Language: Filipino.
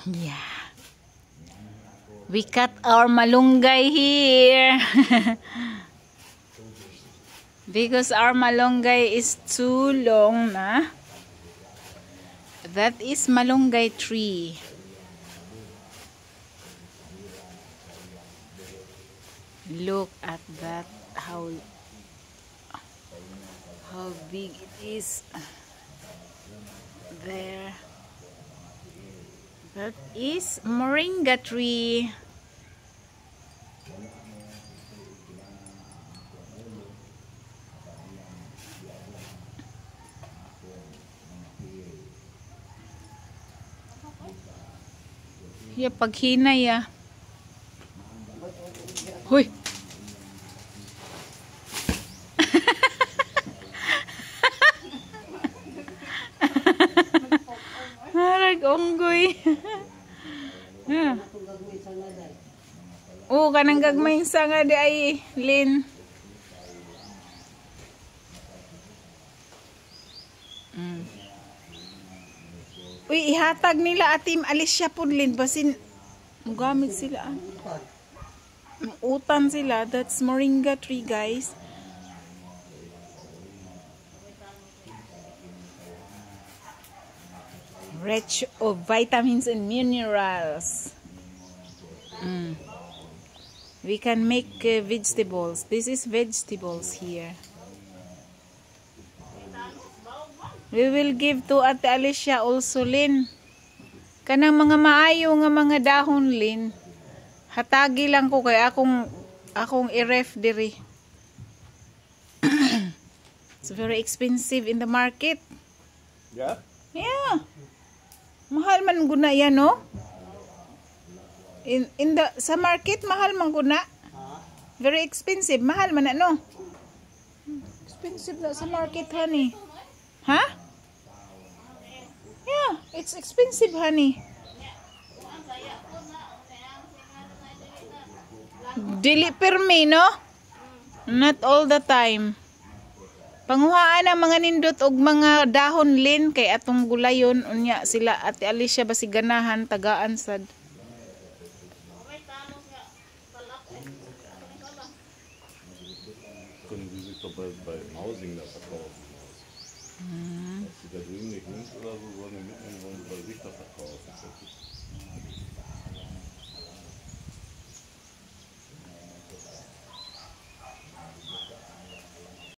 Yeah. We cut our malunggay here. Because our malunggay is too long na. That is malunggay tree. Look at that, how big it is. There. That is moringa tree. Yeah, paghinay ah. Huy. Harag onggoy. Yeah. Oh, kanang gagmayng sanga di ay, Lin. Uy, ihatag nila atim Alicia Pudlin basin gamit sila. Utan sila. That's moringa tree, guys. Rich of vitamins and minerals. We can make vegetables. This is vegetables here. We will give to Ate Alicia also, Lin. Kanang mga maayo nga mga dahon, Lin. Hatagi lang ko kay akong i-ref diri. It's very expensive in the market. Yeah? Yeah. Mahal man guna yan, no? Sa market mahal man guna. Very expensive, mahal man na, no? Expensive na sa market, honey. Huh? Yeah, it's expensive, honey. Dili permi, no? Not all the time. Panguhaan ang mga nindot og mga dahon, Lin, kay atong gulayon unya sila Ate Alicia basiganahan tagaan sad. Können Sie sich doch bei Mausing da verkaufen. Ob Sie da drüben nicht nimmt oder so, sollen wir mitnehmen, wollen Sie bei sich da verkaufen.